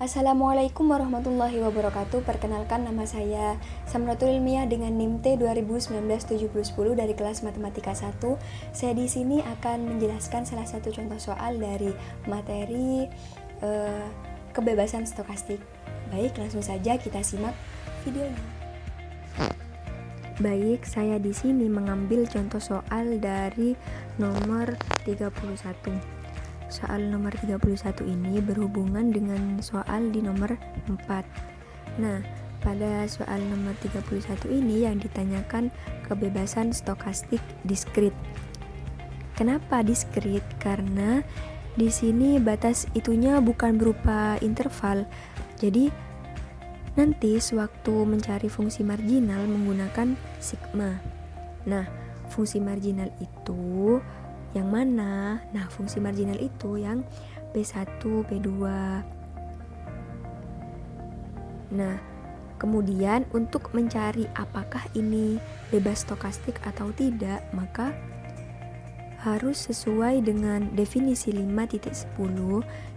Assalamualaikum warahmatullahi wabarakatuh. Perkenalkan, nama saya Samratul Ilmiah dengan NIM T 2019-7010 dari kelas Matematika 1. Saya di sini akan menjelaskan salah satu contoh soal dari materi kebebasan stokastik. Baik, langsung saja kita simak videonya. Baik, saya di sini mengambil contoh soal dari nomor 31. Soal nomor 31 ini berhubungan dengan soal di nomor 4. Nah, pada soal nomor 31 ini yang ditanyakan kebebasan stokastik diskrit. Kenapa diskrit? Karena di sini batas itunya bukan berupa interval. Jadi nanti sewaktu mencari fungsi marginal menggunakan sigma. Nah, fungsi marginal itu yang mana? Nah, fungsi marginal itu yang P1, P2. Nah, kemudian untuk mencari apakah ini bebas stokastik atau tidak, maka harus sesuai dengan definisi 5.10,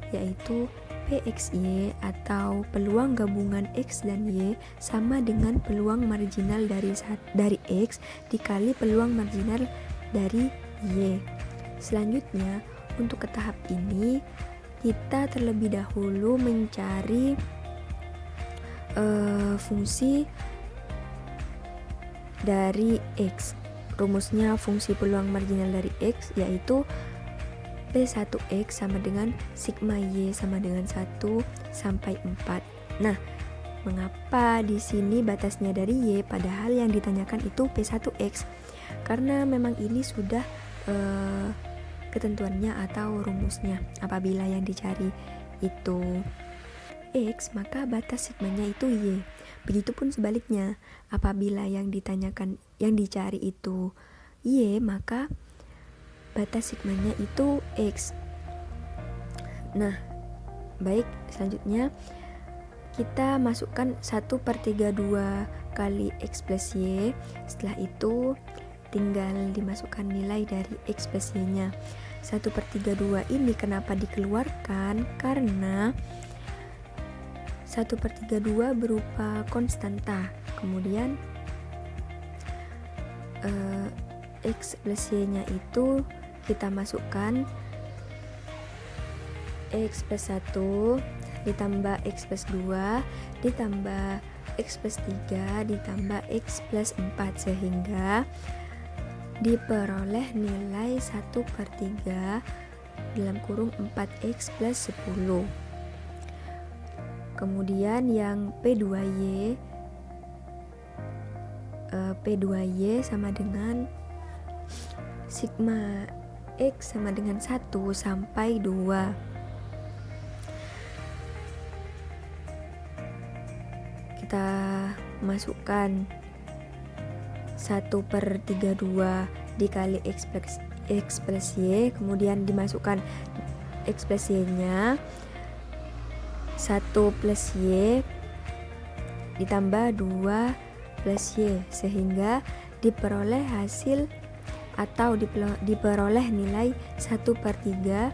yaitu PXY atau peluang gabungan X dan Y sama dengan peluang marginal dari X dikali peluang marginal dari Y. Selanjutnya, untuk ke tahap ini kita terlebih dahulu mencari fungsi dari X. Rumusnya fungsi peluang marginal dari X yaitu P1X sama dengan sigma Y sama dengan 1 sampai 4. Nah, mengapa di sini batasnya dari Y padahal yang ditanyakan itu P1X? Karena memang ini sudah ketentuannya atau rumusnya. Apabila yang dicari itu X, maka batas sigmanya itu Y. Begitupun sebaliknya, apabila yang dicari itu Y, maka batas sigmanya itu X. Nah, baik, selanjutnya kita masukkan 1/32 kali X plus Y. Setelah itu tinggal dimasukkan nilai dari X plus Y-nya. 1/32 ini kenapa dikeluarkan? Karena 1/32 berupa konstanta. Kemudian X plus Y-nya itu kita masukkan X plus 1 ditambah X plus 2 ditambah X plus 3 ditambah X plus 4 sehingga diperoleh nilai 1/3 dalam kurung 4X plus 10. Kemudian yang P2Y sama dengan sigma X sama dengan 1 sampai 2. Kita masukkan 1/32 dikali X plus Y, kemudian dimasukkan X plus Y-nya 1 plus Y ditambah 2 plus Y sehingga diperoleh hasil atau diperoleh nilai 1/32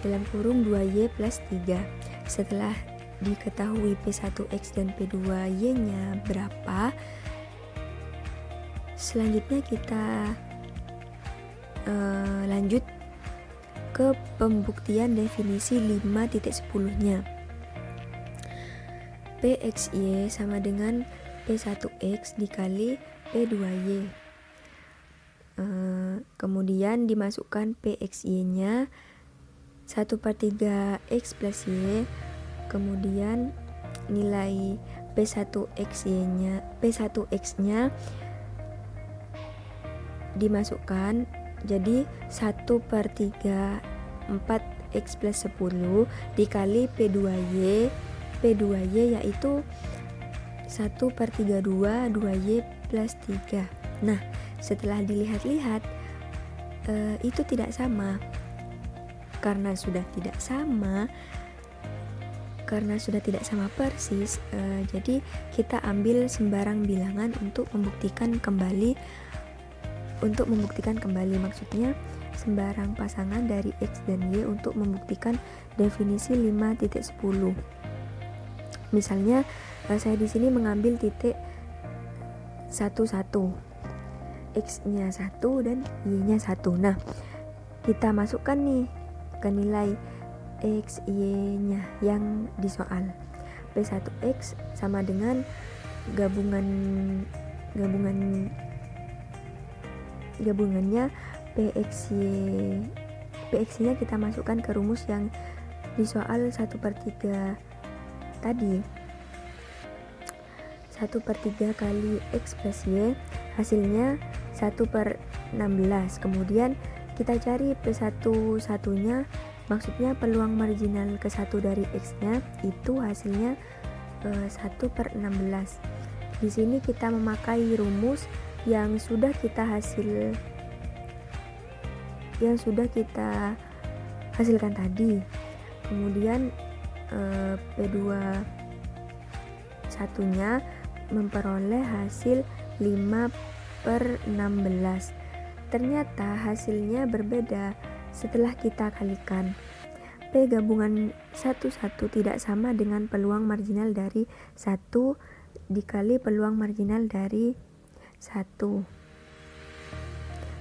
dalam kurung 2Y plus 3. Setelah diketahui P1X dan P2Y-nya berapa, selanjutnya kita lanjut ke pembuktian definisi 5.10-nya. PXY sama dengan P1X dikali P2Y. Kemudian dimasukkan PXY-nya 1/3 X plus Y, kemudian nilai P1X-nya dimasukkan jadi 1/3 4X plus 10 dikali P2Y yaitu 1/32 2Y plus 3. Nah, setelah dilihat-lihat itu tidak sama. Karena sudah tidak sama persis, jadi kita ambil sembarang bilangan untuk membuktikan kembali, maksudnya sembarang pasangan dari X dan Y untuk membuktikan definisi 5.10. Misalnya saya di sini mengambil titik 1, 1, X-nya 1 dan Y-nya 1. Nah, kita masukkan nih ke nilai X, Y-nya yang di soal. P1X sama dengan gabungannya PXY-nya kita masukkan ke rumus yang di soal 1/3 tadi. 1/3 kali X plus Y hasilnya 1/16. Kemudian kita cari P1-1-nya, maksudnya peluang marginal ke 1 dari X-nya, itu hasilnya 1/16. Di sini kita memakai rumus yang sudah kita hasilkan tadi. Kemudian P2-1-nya memperoleh hasil 5/16. Ternyata hasilnya berbeda setelah kita kalikan. P gabungan 1-1 tidak sama dengan peluang marginal dari 1 dikali peluang marginal dari 1.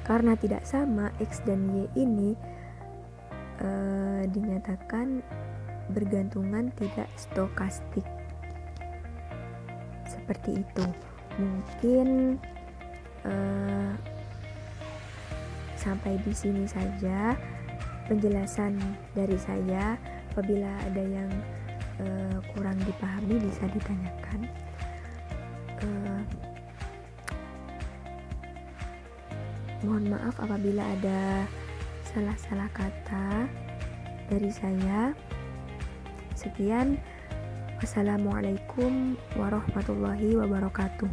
Karena tidak sama, X dan Y ini dinyatakan bergantungan tidak stokastik. Seperti itu. Mungkin sampai di sini saja penjelasan dari saya. Apabila ada yang kurang dipahami bisa ditanyakan. Mohon maaf apabila ada salah-salah kata dari saya. Sekian. Wassalamualaikum warahmatullahi wabarakatuh.